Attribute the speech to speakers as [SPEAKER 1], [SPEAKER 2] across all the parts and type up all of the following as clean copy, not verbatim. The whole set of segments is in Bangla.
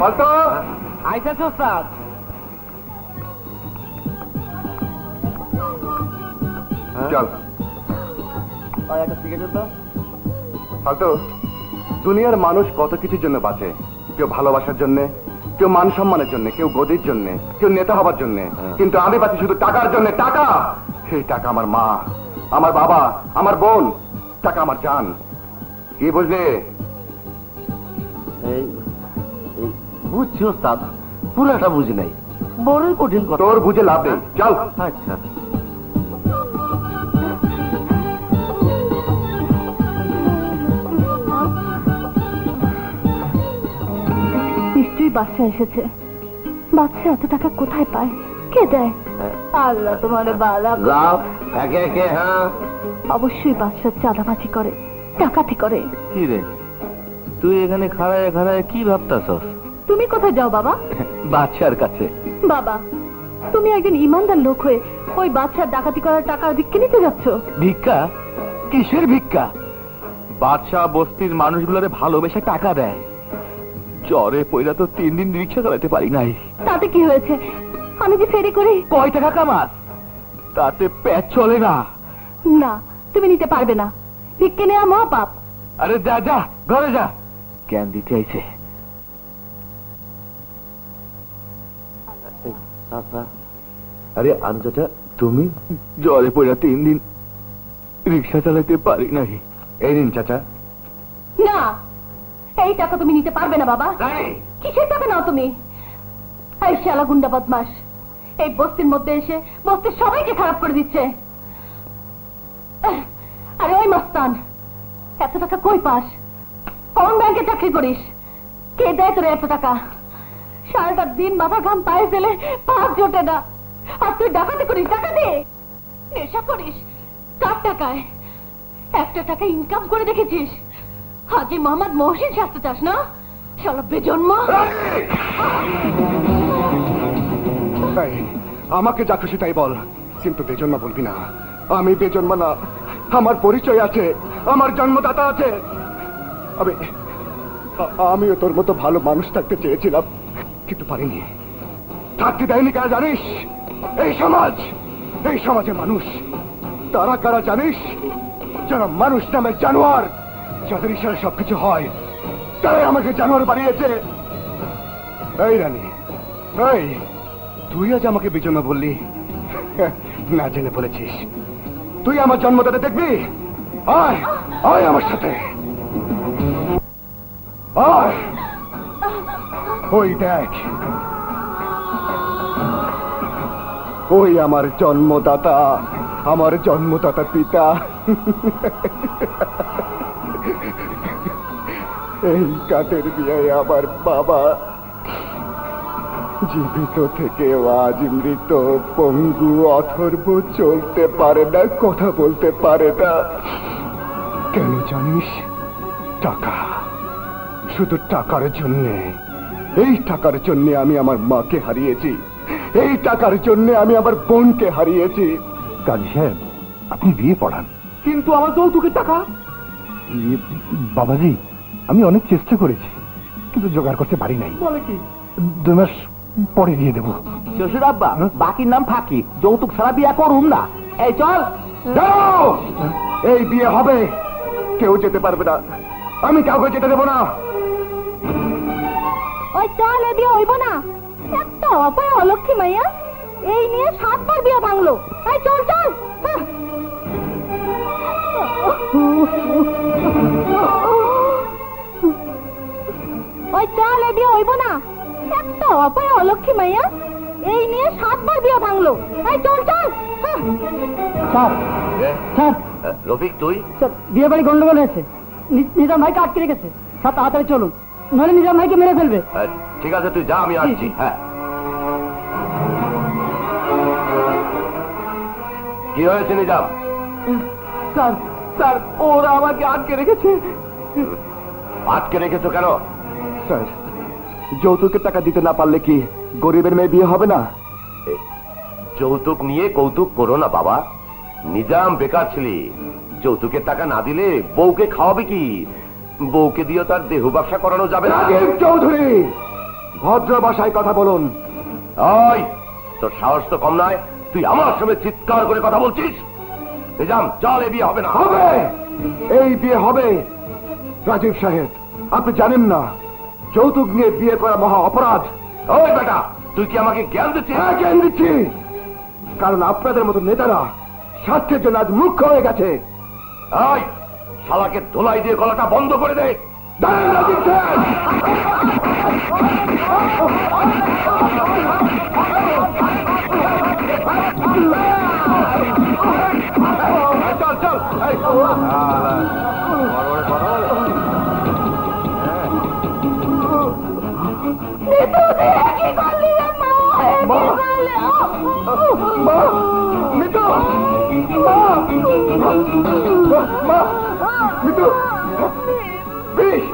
[SPEAKER 1] বলতো
[SPEAKER 2] আইসা ওস্তাদ।
[SPEAKER 1] চল
[SPEAKER 2] একটা সিগারেট দাও।
[SPEAKER 1] বলতো দুনিয়ার মানুষ কত কিছুর জন্য বাঁচে, কেউ ভালোবাসার জন্য, কেউ মান সম্মানের জন্য, কেউ গদির জন্য, কেউ নেতা হবার জন্য, কিন্তু আমি বাঁচি শুধু টাকার জন্য। টাকা, সেই টাকা আমার মা, আমার বাবা, আমার বোন, টাকা আমার জান। কি বুঝলে?
[SPEAKER 2] বুঝছি ওস্তাদ, পুরাটা বুঝি নাই, বড়ই কঠিন কথা।
[SPEAKER 1] তোর বুঝে লাভ নেই, চল।
[SPEAKER 2] আচ্ছা
[SPEAKER 3] নিশ্চয়ই বাচ্চা এসেছে। বাচ্চা এত টাকা কোথায় পায়, কে দেয়? আল্লাহ তোমার বালা।
[SPEAKER 2] একে একে। হ্যাঁ,
[SPEAKER 3] অবশ্যই বাচ্চা চাঁদাবাজি করে, ডাকাতি করে।
[SPEAKER 2] কি রে, তুই এখানে খাড়ায় খাড়ায় কি ভাবতাছস?
[SPEAKER 3] তুমি কোথায় যাও বাবা?
[SPEAKER 2] বাচ্চার কাছে।
[SPEAKER 3] বাবা, তুমি একজন ইমানদার লোক হয়ে ওই বাচ্চার ডাকাতি করার টাকা ভিক্ষে নিতে যাচ্ছ?
[SPEAKER 2] ভিক্ষা? কিসের ভিক্ষা? বাদশাহ বস্তির মানুষগুলোরে ভালোবেসে টাকা দেয়। জ্বরে পয়লা তো 3 দিন রিক্সা চালাতে পারি নাই।
[SPEAKER 3] তাতে কি হয়েছে? আমি যে ফেরি করি।
[SPEAKER 2] কয় টাকা কামাস? তাতে পেট চলে না।
[SPEAKER 3] না, তুমি নিতে পারবে না, ভিক্ষে নেওয়া মহাপাপ।
[SPEAKER 2] আরে যা যা, ঘরে যা। জ্ঞান দিতে আইছে।
[SPEAKER 1] আরে আনজাটা তুমি?
[SPEAKER 2] জ্বরে পয়লা 3 দিন রিক্সা চালাতে পারি নাই।
[SPEAKER 1] এই নিন চাচা।
[SPEAKER 3] না, এই টাকা তুমি নিতে পারবে না বাবা। কিসের টাকা নাও তুমি? এই শালা গুন্ডা বদমাস এই বস্তির মধ্যে এসে বস্তির সবাইকে খারাপ করে দিচ্ছে। আরে ওই মস্তান, এত টাকা কই পাস? কোন ব্যাংকে চাকরি করিস? কে দেয় তোর এত টাকা? সারাটা দিন মাথা ঘাম পায়ে ফেলে পাঁচ জোটে না, আর তুই ডাকাতি করিস? ডাকাতি, নেশা করিস কার টাকায়? একটা টাকা ইনকাম করে দেখেছিস? হাজি মোহাম্মদ মহসিন শাস্তি চাস না? শালা বেজন্ম।
[SPEAKER 1] আমাকে যা খুশি তাই বল, কিন্তু বেজন্মা বলবি না। আমি বেজন্মা না, আমার পরিচয় আছে, আমার জন্মদাতা আছে। আমিও তোর মতো ভালো মানুষ থাকতে চেয়েছিলাম, কিন্তু পারিনি। থাকতে দেয়নি কারা জানিস? এই সমাজ, এই সমাজে মানুষ তারা কারা জানিস? যারা মানুষ নামে জানোয়ার, যাদের ইশারায় সবকিছু হয়, তারাই আমাকে জানোয়ার বানিয়েছে। এই রানী, এই তুই আজ আমাকে বেজন্মা বললি? না জেনে বলেছিস। তুই আমার জন্মদাতা দেখবি? আয় আয় আমার সাথে, আয়। ওই দেখ, ওই আমার জন্মদাতা, আমার জন্মদাতা পিতা। এই কাঠের বিয়ে আমার বাবা জীবিত থেকে আজ মৃত, পঙ্গু, অথর্ব, চলতে পারে না, কথা বলতে পারে না। কেন জানিস? টাকা, শুধু টাকার জন্যে। এই টাকার জন্য আমি আমার মাকে হারিয়েছি, এই টাকার জন্য আমি আমার বোনকে হারিয়েছি। কাজী সাহেব, আপনি বিয়ে পড়ান। কিন্তু আমার যৌতুকের টাকা? বাবাজি, আমি অনেক চেষ্টা করেছি, কিন্তু জোগাড় করতে পারি নাই। বলে কি? 2 মাস পরে দিয়ে দেবো।
[SPEAKER 2] শ্বশুর আব্বা, বাকির নাম ফাঁকি, যৌতুক ছাড়া বিয়ে করুম না। এই চল।
[SPEAKER 1] এই বিয়ে হবে, কেউ যেতে পারবে না, আমি কাউকে যেতে দেবো না।
[SPEAKER 3] ওই চল, এ বিয়ে হইব না। একটা অপায় অলক্ষী মাইয়া, এই নিয়ে 7 বার বিয়ে ভাঙলো। এই চল চল। ওই চল, এ বিয়ে হইব না। একটা অপায় অলক্ষী মাইয়া, এই নিয়ে 7 বার বিয়ে ভাঙলো। এই চল চল।
[SPEAKER 2] Sir, sir.
[SPEAKER 4] রফিক, তুই?
[SPEAKER 2] বিয়ে বাড়ি গন্ডগোল হয়েছে, নিজাম ভাইকে আটকে রেখেছে। স্যার তাড়াতাড়ি চলুন, নইলে নিজাম ভাইকে মেরে ফেলবে।
[SPEAKER 4] ঠিক আছে, তুই যা, আমি আসছি। হ্যাঁ, কি হয়েছে নিজাম?
[SPEAKER 2] স্যার, স্যার ওরা আমাকে আটকে রেখেছে।
[SPEAKER 4] আটকে রেখেছো কেন?
[SPEAKER 1] স্যার, যৌতুকের টাকা দিতে না পারলে কি গরিবের মেয়ে বিয়ে হবে না?
[SPEAKER 4] যৌতুক নিয়ে কৌতুক করো না বাবা। নিজাম বেকার ছিলি, যৌতুকের টাকা না দিলে বউকে খাওয়াবে কি? বউকে দিয়ে তার দেহ ব্যবসা করানো যাবে না।
[SPEAKER 1] চৌধুরী, ভদ্র ভাষায় কথা বলুন।
[SPEAKER 4] ওই তোর সাহস তো কম নয়, তুই আমার সঙ্গে চিৎকার করে কথা বলছিস? নিজাম চল, এ বিয়ে হবে না।
[SPEAKER 1] হবে, এই বিয়ে হবে। রাজীব সাহেব, আপনি জানেন না যৌতুক নিয়ে বিয়ে করা মহা অপরাধ।
[SPEAKER 4] ওই বেটা, তুই কি আমাকে জ্ঞান দিচ্ছিস?
[SPEAKER 1] হ্যাঁ, জ্ঞান দিচ্ছি, কারণ আপনাদের মতো নেতারা স্বার্থের জন্য আজ মুখ্য হয়ে গেছে।
[SPEAKER 4] ওই শালাকে ধোলাই দিয়ে গলাটা বন্ধ করে দে।
[SPEAKER 1] দাঁড়ান রাজীব সাহেব।
[SPEAKER 4] চল চল, এই,
[SPEAKER 1] মা, মিতু, মা, মা, মিতু, বিশ,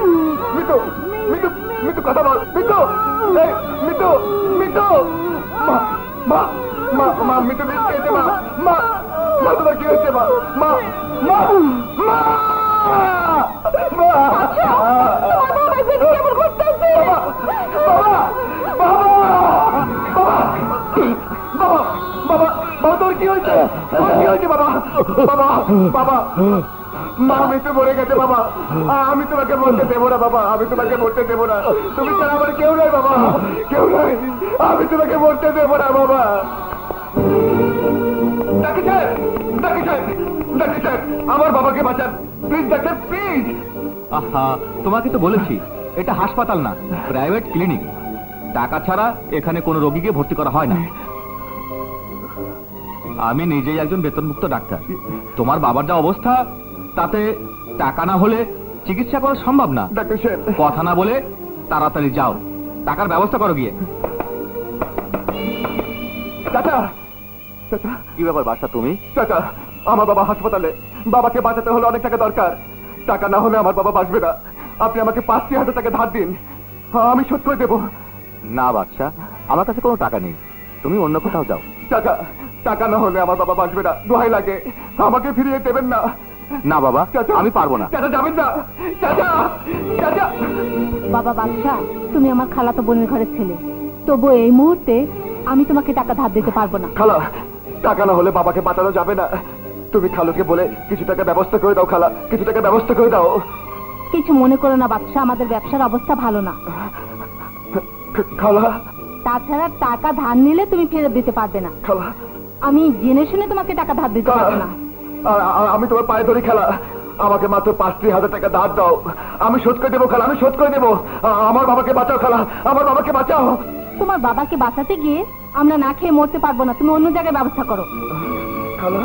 [SPEAKER 1] মিতু, মিতু, মিতু কথা বল, মিতু, এই, মিতু, মিতু, মা, মা, মা, মা, মিতু বিষ খেয়েছে, মা, মা, মা, তোমার কি হয়েছে, মা, মা, মা, মা, মা, বাবা, বাবা, তোর কি হয়েছে? তোর কি হয়েছে বাবা? বাবা, বাবা, মা মৃত্যু মরে গেছে বাবা। আমি তোমাকে বলতে দেবো না বাবা, আমি তোমাকে বলতে দেবো না। তুমি ছাড়া আমার কেউ নাই বাবা, কেউ নাই। আমি তোমাকে বলতে দেবো না বাবা। ডাক্তার সাহেব, ডাক্তার সাহেব, ডাক্তার সাহেব, আমার বাবাকে বাঁচান প্লিজ, ডাক্তার প্লিজ।
[SPEAKER 2] আহা, তোমাকে তো বলেছি এটা হাসপাতাল না, প্রাইভেট ক্লিনিক। টাকা ছাড়া এখানে কোনো রোগীকে ভর্তি করা হয় না। আমি নিজেই একজন বেতনভুক্ত ডাক্তার। তোমার বাবার যা অবস্থা, তাতে টাকা না হলে চিকিৎসা করা সম্ভব না।
[SPEAKER 1] ডাক্তার সাহেব,
[SPEAKER 2] কথা না বলে তাড়াতাড়ি যাও, টাকার ব্যবস্থা করো গিয়ে।
[SPEAKER 1] চাচা, চাচা,
[SPEAKER 2] কি ব্যাপার বাসা তুমি?
[SPEAKER 1] চাচা, আমার বাবা হাসপাতালে, বাবাকে বাঁচাতে হলে অনেক টাকা দরকার। টাকা না হলে আমার বাবা বাঁচবে না। আপনি আমাকে ৫,০০০ টাকা ধার দিন, আমি শোধ করে দেবো।
[SPEAKER 2] না বাদশা, আমার কাছে কোনো টাকা নেই, তুমি অন্য কোথাও যাও।
[SPEAKER 1] চাচা, টাকা না হলে আমার বাবা বাঁচবে না, দোহাই লাগে, আমাকে ফিরিয়ে দেবেন না।
[SPEAKER 2] না বাবা,
[SPEAKER 1] চাচা,
[SPEAKER 2] আমি পারবো না।
[SPEAKER 1] চাচা যাবেন না, চাচা, চাচা।
[SPEAKER 3] বাবা বাদশা, তুমি আমার খালাতো বোনের ঘরের ছেলে, তবু এই মুহূর্তে আমি তোমাকে টাকা ধার দিতে পারবো না।
[SPEAKER 1] খালা, টাকা না হলে বাবাকে বাঁচানো যাবে না। তুমি খালুকে বলে কিছু টাকা ব্যবস্থা করে দাও খালা, কিছু টাকা ব্যবস্থা করে দাও।
[SPEAKER 3] কিছু মনে করো না বাদশা, আমাদের ব্যবসার অবস্থা ভালো না।
[SPEAKER 1] খালা,
[SPEAKER 3] তাছাড়া টাকা ধার নিলে তুমি ফেরত দিতে পারবে না।
[SPEAKER 1] খালা,
[SPEAKER 3] আমি জেনে শুনে তোমাকে টাকা ধার দিতে পারবো না।
[SPEAKER 1] আমি তোমার পায়ে ধরি খালা, আমাকে মাত্র ৫,০০০ টাকা ধার দাও, আমি শোধ করে দেবো খালা, আমি শোধ করে দেবো। আমার বাবাকে বাঁচাও খালা, আমার বাবাকে বাঁচাও।
[SPEAKER 3] তোমার বাবাকে বাঁচাতে গিয়ে আমরা না খেয়ে মরতে পারবো না, তুমি অন্য জায়গায় ব্যবস্থা করো।
[SPEAKER 1] খালা,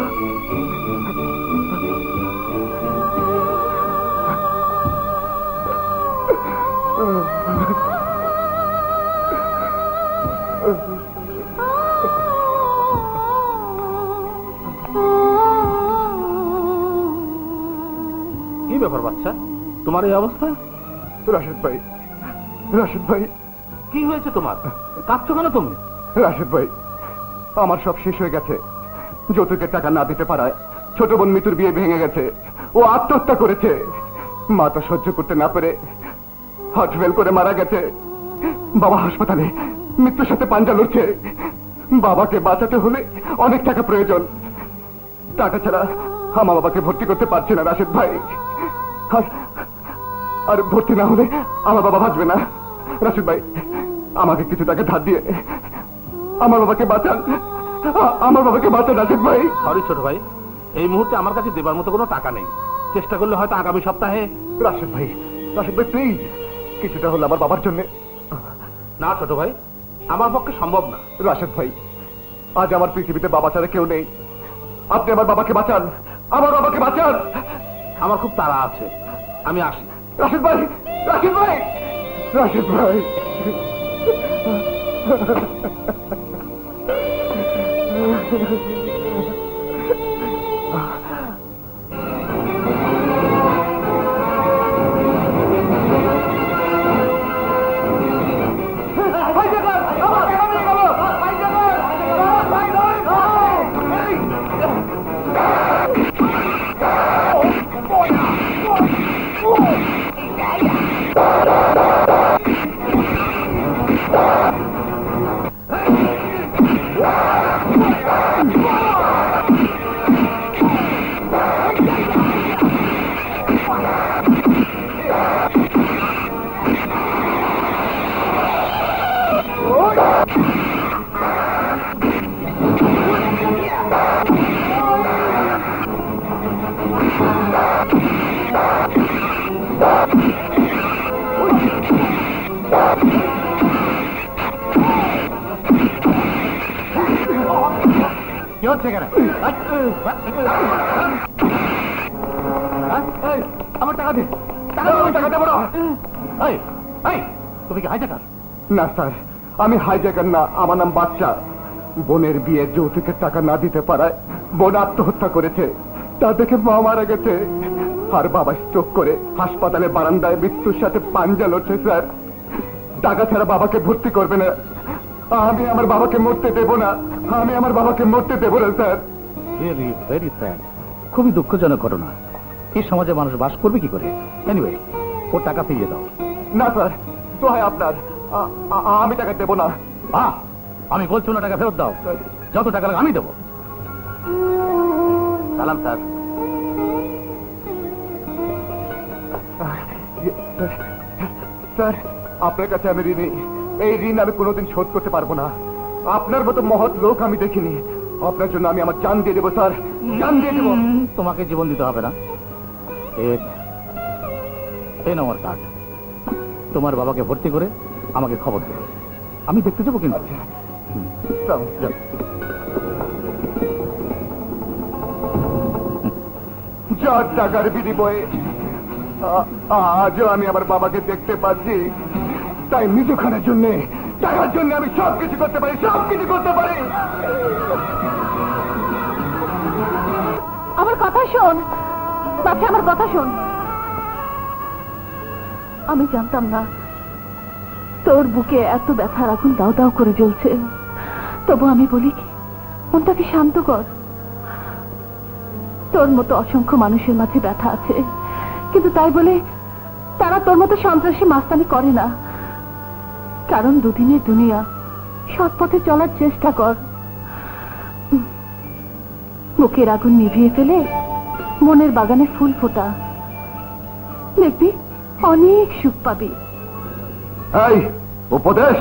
[SPEAKER 2] কি ব্যাপার বাচ্চা, তোমার এই অবস্থা?
[SPEAKER 1] রাশেদ ভাই, রাশেদ ভাই,
[SPEAKER 2] কি হয়েছে তোমার? কাঁদছো কেন তুমি?
[SPEAKER 1] রাশেদ ভাই, আমার সব শেষ হয়ে গেছে। যৌতুকের টাকা না দিতে পারায় ছোট বোন মিতুর বিয়ে ভেঙে গেছে, ও আত্মহত্যা করেছে। মা তো সহ্য করতে না পেরে হার্ট ফেল করে মারা গেছে। বাবা হাসপাতালে মৃত্যুর সাথে পাঞ্জা লড়ছে। বাবাকে বাঁচাতে হলে অনেক টাকা প্রয়োজন, টাকা ছাড়া আমার বাবাকে ভর্তি করতে পারছে না রাশেদ ভাই। আর ভর্তি না হলে আমার বাবা বাঁচবে না। রাশেদ ভাই, আমাকে কিছু টাকা ধার দিয়ে আমার বাবাকে বাঁচান, আমার বাবাকে বাঁচান রাশেদ ভাই।
[SPEAKER 2] সরি ছোট ভাই, এই মুহূর্তে আমার কাছে দেবার মতো কোনো টাকা নেই। চেষ্টা করলে হয়তো আগামী সপ্তাহে।
[SPEAKER 1] রাশেদ ভাই, রাশেদ ভাই প্লিজ, কিছুটা হলো আমার বাবার জন্য।
[SPEAKER 2] না ছোট ভাই, আমার পক্ষে সম্ভব না।
[SPEAKER 1] রাশেদ ভাই, আজ আমার পৃথিবীতে বাবা ছাড়া কেউ নেই। আপনি আমার বাবাকে বাঁচান, আমার বাবাকে বাঁচান।
[SPEAKER 2] আমার খুব তাড়া আছে, আমি আসি।
[SPEAKER 1] রাশেদ ভাই, রাশেদ ভাই, রাশেদ ভাই।
[SPEAKER 2] করছে এখানে? আমার টাকা দে, টাকা দেবো না। তুমি কি হাইজাকার?
[SPEAKER 1] না স্যার, আমি হাইজ্যাকার না, আমার নাম বাচ্চা। বোনের বিয়ে যৌতুকের টাকা না দিতে পারায় বোন আত্মহত্যা করেছে, তা দেখে মা মারা গেছে, আর বাবা স্ট্রোক করে হাসপাতালে বারান্দায় মৃত্যুর সাথে পাঞ্জা লড়ছে স্যার। টাকা ছাড়া বাবাকে ভর্তি করবে না, আমি আমার বাবাকে মরতে দেব না, আমি আমার বাবাকে মরতে দেব না স্যার।
[SPEAKER 2] রিয়েলি ভেরি স্যাড, খুবই দুঃখজনক ঘটনা। এই সমাজে মানুষ বাস করবে কি করে? এনিওয়ে, ওর টাকা ফিরিয়ে দাও।
[SPEAKER 1] না স্যার, দোহাই আপনার, আমি টাকা দেব না।
[SPEAKER 2] আমি বলছি না, টাকা ফেরত দাও। যত টাকা লাগে আমি দেবো। সালাম স্যার।
[SPEAKER 1] স্যার, আপনার কাছে আমি ঋণী। এই ঋণ আমি কোনোদিন শোধ করতে পারবো না। আপনার মতো মহৎ লোক আমি দেখিনি। আপনার জন্য আমি আমার জান দিয়ে দেবো স্যার, জান দিয়ে দেবো।
[SPEAKER 2] তোমাকে জীবন দিতে হবে না। এই নাও আমার কার্ড। তোমার বাবাকে ভর্তি করে আমাকে খবর দেবে, আমি দেখতে যাবো। কিন্তু
[SPEAKER 1] যার টাকার বিনিময়ে আজও আমি আমার বাবাকে দেখতে পাচ্ছি, তাই মৃত্যু খানের জন্য, টাকার জন্য আমি সবকিছু করতে পারি, সবকিছু করতে পারি।
[SPEAKER 3] আমার কথা শোন বাচ্চা, আমার কথা শোন। আমি জানতাম না তোর বুকে এত ব্যথার আগুন দাও দাও করে জ্বলছে। তবু আমি বলি কি, মনটাকে শান্ত কর। তোর মতো অসংখ্য মানুষের মাঝে ব্যথা আছে, কিন্তু তাই বলে তারা তোর মতো সন্ত্রাসী মাস্তানি করে না। কারণ দুদিনের দুনিয়া, সৎ পথে চলার চেষ্টা কর। বুকের আগুন নিভিয়ে ফেলে মনের বাগানে ফুল ফোটা, দেখবি অনেক সুখ পাবি।
[SPEAKER 1] এই উপদেশ